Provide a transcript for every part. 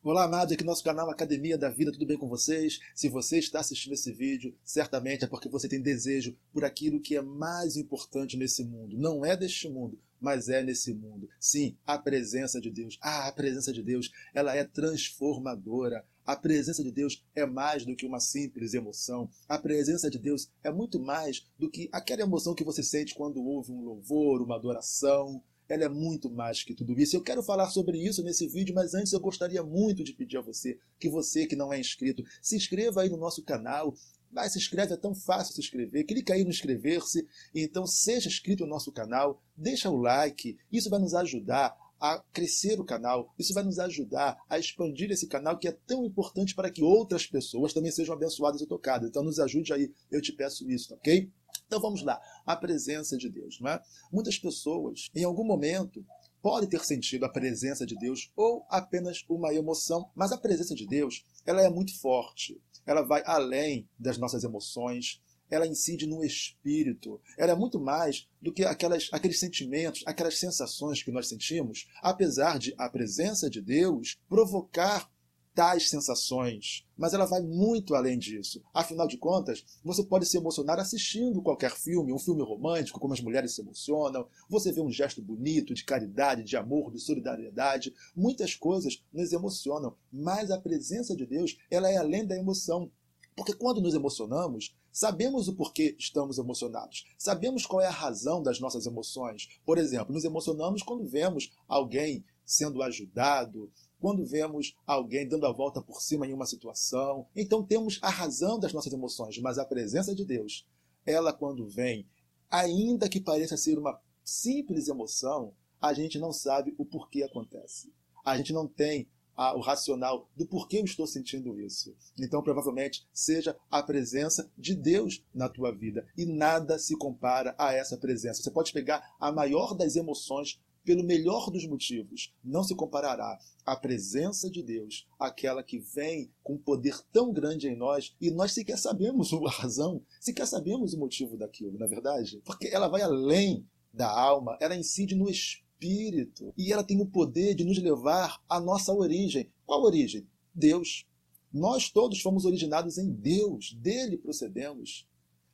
Olá, amados, aqui no nosso canal Academia da Vida, tudo bem com vocês? Se você está assistindo esse vídeo, certamente é porque você tem desejo por aquilo que é mais importante nesse mundo. Não é deste mundo, mas é nesse mundo. Sim, a presença de Deus. A presença de Deus, ela é transformadora. A presença de Deus é mais do que uma simples emoção. A presença de Deus é muito mais do que aquela emoção que você sente quando ouve um louvor, uma adoração. Ela é muito mais que tudo isso. Eu quero falar sobre isso nesse vídeo, mas antes eu gostaria muito de pedir a você que não é inscrito, se inscreva aí no nosso canal. Vai, se inscreve, é tão fácil se inscrever. Clica aí no inscrever-se. Então seja inscrito no nosso canal, deixa o like. Isso vai nos ajudar a crescer o canal. Isso vai nos ajudar a expandir esse canal que é tão importante para que outras pessoas também sejam abençoadas e tocadas. Então nos ajude aí, eu te peço isso, ok? Então vamos lá, a presença de Deus, não é? Muitas pessoas, em algum momento, podem ter sentido a presença de Deus ou apenas uma emoção, mas a presença de Deus, ela é muito forte, ela vai além das nossas emoções, ela incide no espírito, ela é muito mais do que aqueles sentimentos, aquelas sensações que nós sentimos, apesar de a presença de Deus provocar tais sensações, mas ela vai muito além disso. Afinal de contas, você pode se emocionar assistindo qualquer filme, um filme romântico, como as mulheres se emocionam, você vê um gesto bonito de caridade, de amor, de solidariedade, muitas coisas nos emocionam, mas a presença de Deus, ela é além da emoção. Porque quando nos emocionamos, sabemos o porquê estamos emocionados. Sabemos qual é a razão das nossas emoções. Por exemplo, nos emocionamos quando vemos alguém sendo ajudado, quando vemos alguém dando a volta por cima em uma situação. Então temos a razão das nossas emoções, mas a presença de Deus, ela quando vem, ainda que pareça ser uma simples emoção, a gente não sabe o porquê acontece. A gente não tem o racional do porquê eu estou sentindo isso. Então provavelmente seja a presença de Deus na tua vida. E nada se compara a essa presença. Você pode pegar a maior das emoções pelo melhor dos motivos, não se comparará à presença de Deus, aquela que vem com um poder tão grande em nós, e nós sequer sabemos a razão, sequer sabemos o motivo daquilo, não é verdade? Porque ela vai além da alma, ela incide no espírito, e ela tem o poder de nos levar à nossa origem. Qual origem? Deus. Nós todos fomos originados em Deus, dele procedemos,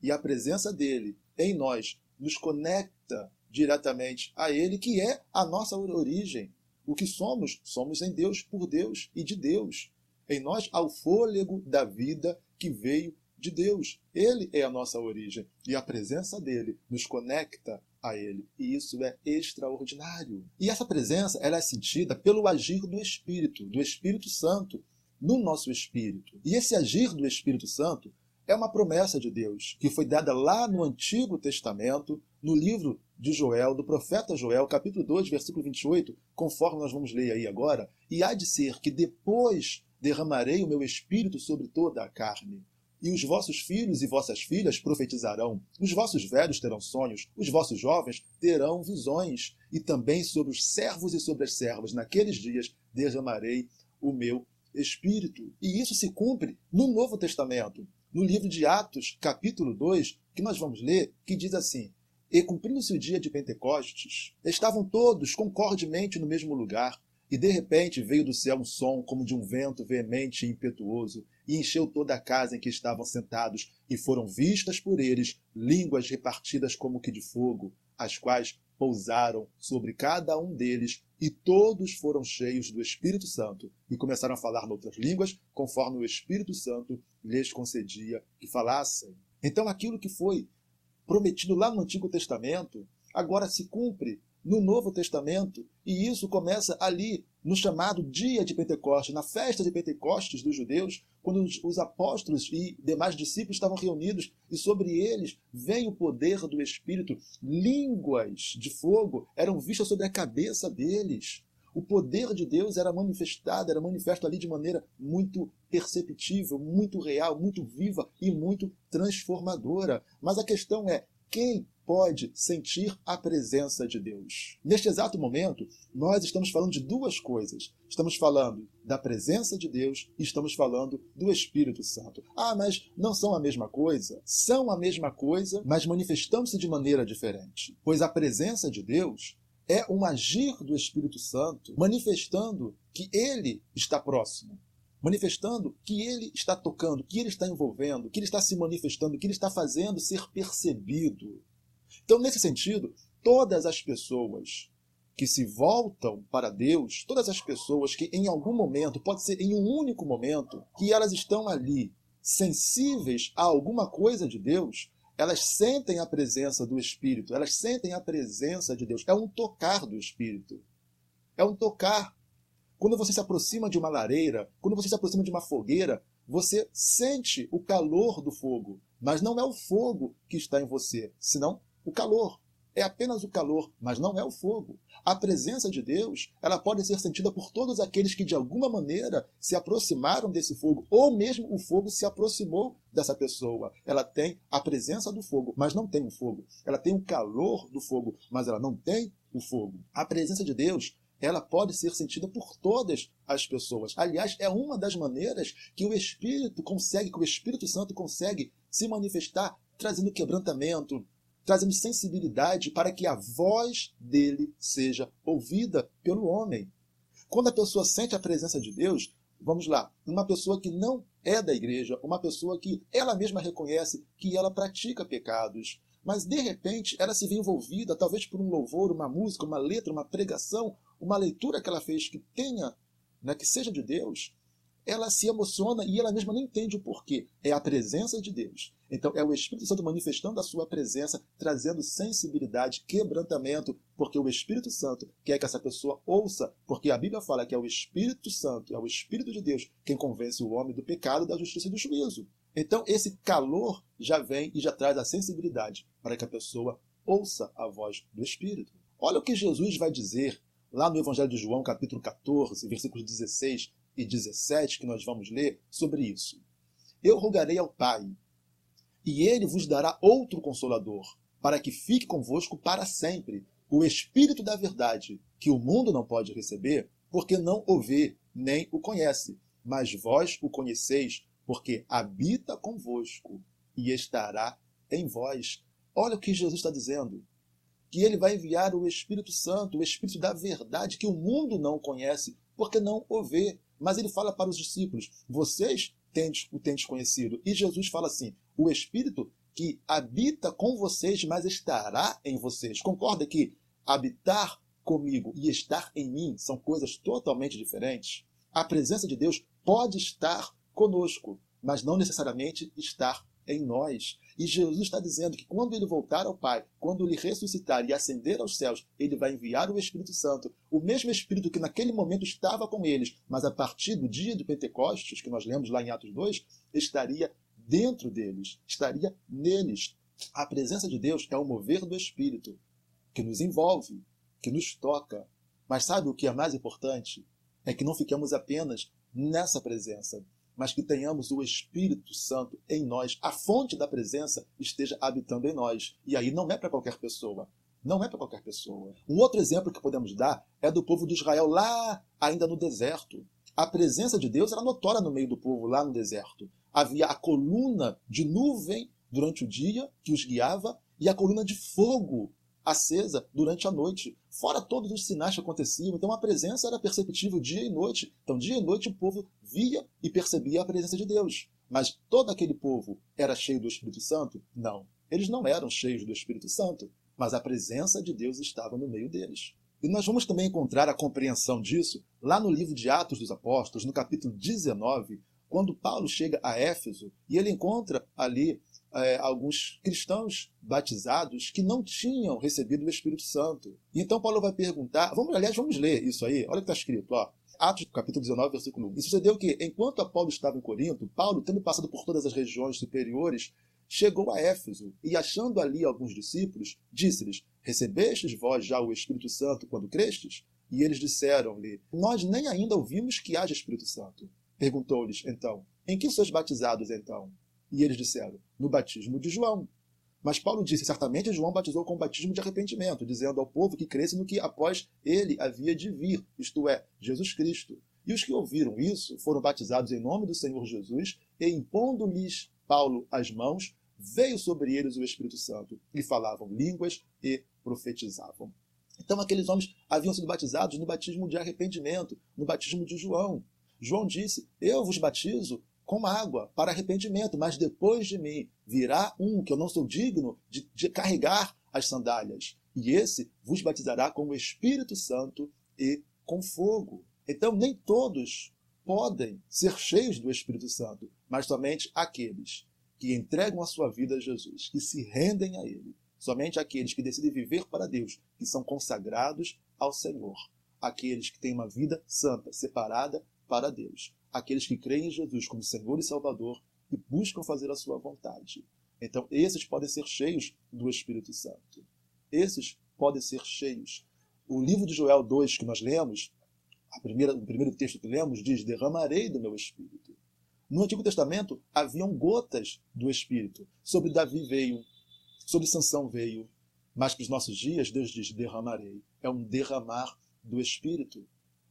e a presença dele em nós nos conecta diretamente a ele, que é a nossa origem. O que somos, somos em Deus, por Deus e de Deus. Em nós há o fôlego da vida que veio de Deus. Ele é a nossa origem e a presença dele nos conecta a ele. E isso é extraordinário. E essa presença, ela é sentida pelo agir do Espírito Santo no nosso espírito. E esse agir do Espírito Santo é uma promessa de Deus, que foi dada lá no Antigo Testamento, no livro de Joel, do profeta Joel, capítulo 2, versículo 28, conforme nós vamos ler aí agora, e há de ser que depois derramarei o meu espírito sobre toda a carne, e os vossos filhos e vossas filhas profetizarão, os vossos velhos terão sonhos, os vossos jovens terão visões, e também sobre os servos e sobre as servas, naqueles dias derramarei o meu espírito. E isso se cumpre no Novo Testamento, no livro de Atos, capítulo 2, que nós vamos ler, que diz assim: E cumprindo-se o dia de Pentecostes, estavam todos concordemente no mesmo lugar, e de repente veio do céu um som como de um vento veemente e impetuoso, e encheu toda a casa em que estavam sentados, e foram vistas por eles línguas repartidas como que de fogo, as quais pousaram sobre cada um deles, e todos foram cheios do Espírito Santo, e começaram a falar noutras línguas, conforme o Espírito Santo lhes concedia que falassem. Então aquilo que foi prometido lá no Antigo Testamento, agora se cumpre no Novo Testamento, e isso começa ali, no chamado dia de Pentecostes, na festa de Pentecostes dos judeus, quando os apóstolos e demais discípulos estavam reunidos, e sobre eles vem o poder do Espírito, línguas de fogo eram vistas sobre a cabeça deles. O poder de Deus era manifesto ali de maneira muito perceptível, muito real, muito viva e muito transformadora. Mas a questão é, quem pode sentir a presença de Deus? Neste exato momento, nós estamos falando de duas coisas. Estamos falando da presença de Deus e estamos falando do Espírito Santo. Mas não são a mesma coisa? São a mesma coisa, mas manifestando-se de maneira diferente. Pois a presença de Deus é um agir do Espírito Santo manifestando que ele está próximo, manifestando que ele está tocando, que ele está envolvendo, que ele está se manifestando, que ele está fazendo ser percebido. Então, nesse sentido, todas as pessoas que se voltam para Deus, todas as pessoas que em algum momento, pode ser em um único momento, que elas estão ali sensíveis a alguma coisa de Deus, elas sentem a presença do Espírito, elas sentem a presença de Deus. É um tocar do Espírito. É um tocar. Quando você se aproxima de uma lareira, quando você se aproxima de uma fogueira, você sente o calor do fogo, mas não é o fogo que está em você, senão o calor. É apenas o calor, mas não é o fogo. A presença de Deus, ela pode ser sentida por todos aqueles que de alguma maneira se aproximaram desse fogo, ou mesmo o fogo se aproximou dessa pessoa. Ela tem a presença do fogo, mas não tem o fogo. Ela tem o calor do fogo, mas ela não tem o fogo. A presença de Deus, ela pode ser sentida por todas as pessoas. Aliás, é uma das maneiras que o Espírito Santo consegue se manifestar, trazendo quebrantamento, trazendo sensibilidade para que a voz dele seja ouvida pelo homem. Quando a pessoa sente a presença de Deus, vamos lá, uma pessoa que não é da igreja, uma pessoa que ela mesma reconhece que ela pratica pecados, mas de repente ela se vê envolvida, talvez por um louvor, uma música, uma letra, uma pregação, uma leitura que ela fez que tenha, que seja de Deus, ela se emociona e ela mesma não entende o porquê. É a presença de Deus. Então é o Espírito Santo manifestando a sua presença, trazendo sensibilidade, quebrantamento, porque o Espírito Santo quer que essa pessoa ouça, porque a Bíblia fala que é o Espírito Santo, é o Espírito de Deus quem convence o homem do pecado, da justiça e do juízo. Então esse calor já vem e já traz a sensibilidade para que a pessoa ouça a voz do Espírito. Olha o que Jesus vai dizer lá no Evangelho de João, capítulo 14, versículos 16 e 17, que nós vamos ler sobre isso. Eu rogarei ao Pai, e ele vos dará outro Consolador, para que fique convosco para sempre, o Espírito da verdade, que o mundo não pode receber, porque não o vê, nem o conhece. Mas vós o conheceis, porque habita convosco e estará em vós. Olha o que Jesus está dizendo. Que ele vai enviar o Espírito Santo, o Espírito da verdade, que o mundo não conhece, porque não o vê. Mas ele fala para os discípulos, vocês o tendes conhecido. E Jesus fala assim, o Espírito que habita com vocês, mas estará em vocês. Concorda que habitar comigo e estar em mim são coisas totalmente diferentes? A presença de Deus pode estar conosco, mas não necessariamente estar em nós. E Jesus está dizendo que quando ele voltar ao Pai, quando ele ressuscitar e ascender aos céus, ele vai enviar o Espírito Santo, o mesmo Espírito que naquele momento estava com eles, mas a partir do dia de Pentecostes, que nós lemos lá em Atos 2, estaria dentro deles, estaria neles. A presença de Deus é o mover do Espírito, que nos envolve, que nos toca. Mas sabe o que é mais importante? É que não fiquemos apenas nessa presença, mas que tenhamos o Espírito Santo em nós, a fonte da presença esteja habitando em nós. E aí não é para qualquer pessoa. Não é para qualquer pessoa. Um outro exemplo que podemos dar é do povo de Israel lá ainda no deserto. A presença de Deus era notória no meio do povo lá no deserto. Havia a coluna de nuvem durante o dia que os guiava e a coluna de fogo acesa durante a noite. Fora todos os sinais que aconteciam, então a presença era perceptível dia e noite. Então dia e noite o povo via e percebia a presença de Deus. Mas todo aquele povo era cheio do Espírito Santo? Não. Eles não eram cheios do Espírito Santo, mas a presença de Deus estava no meio deles. E nós vamos também encontrar a compreensão disso lá no livro de Atos dos Apóstolos, no capítulo 19, quando Paulo chega a Éfeso e ele encontra ali alguns cristãos batizados que não tinham recebido o Espírito Santo. E então Paulo vai perguntar, vamos ler isso aí, olha o que está escrito, ó. Atos capítulo 19, versículo 1. E sucedeu que, enquanto Apolo estava em Corinto, Paulo, tendo passado por todas as regiões superiores, chegou a Éfeso e, achando ali alguns discípulos, disse-lhes, recebestes vós já o Espírito Santo quando crestes? E eles disseram-lhe, nós nem ainda ouvimos que haja Espírito Santo. Perguntou-lhes, então, em que sois batizados, então? E eles disseram, no batismo de João. Mas Paulo disse, certamente João batizou com o batismo de arrependimento, dizendo ao povo que cresce no que após ele havia de vir, isto é, Jesus Cristo. E os que ouviram isso foram batizados em nome do Senhor Jesus, e impondo-lhes Paulo as mãos, veio sobre eles o Espírito Santo, e falavam línguas e profetizavam. Então aqueles homens haviam sido batizados no batismo de arrependimento, no batismo de João. João disse: eu vos batizo com água para arrependimento, mas depois de mim virá um que eu não sou digno de carregar as sandálias, e esse vos batizará com o Espírito Santo e com fogo. Então nem todos podem ser cheios do Espírito Santo, mas somente aqueles que entregam a sua vida a Jesus, que se rendem a Ele. Somente aqueles que decidem viver para Deus, que são consagrados ao Senhor. Aqueles que têm uma vida santa, separada para Deus. Aqueles que creem em Jesus como Senhor e Salvador e buscam fazer a sua vontade. Então, esses podem ser cheios do Espírito Santo. Esses podem ser cheios. O livro de Joel 2 que nós lemos, o primeiro texto que lemos, diz: derramarei do meu Espírito. No Antigo Testamento, haviam gotas do Espírito. Sobre Davi veio, sobre Sansão veio, mas para os nossos dias, Deus diz: derramarei. É um derramar do Espírito.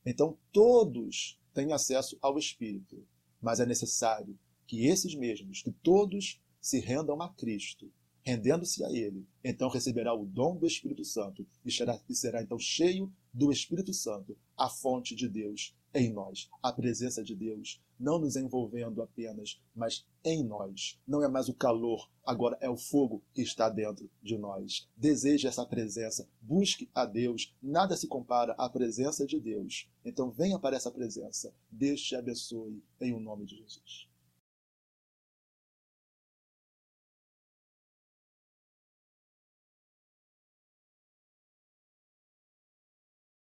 Então, todos têm acesso ao Espírito, mas é necessário que esses mesmos, que todos se rendam a Cristo, rendendo-se a Ele, então receberá o dom do Espírito Santo e será então cheio do Espírito Santo, a fonte de Deus em nós, a presença de Deus, não nos envolvendo apenas, mas em nós. Não é mais o calor, agora é o fogo que está dentro de nós. Deseje essa presença, busque a Deus, nada se compara à presença de Deus. Então venha para essa presença. Deus te abençoe em o nome de Jesus.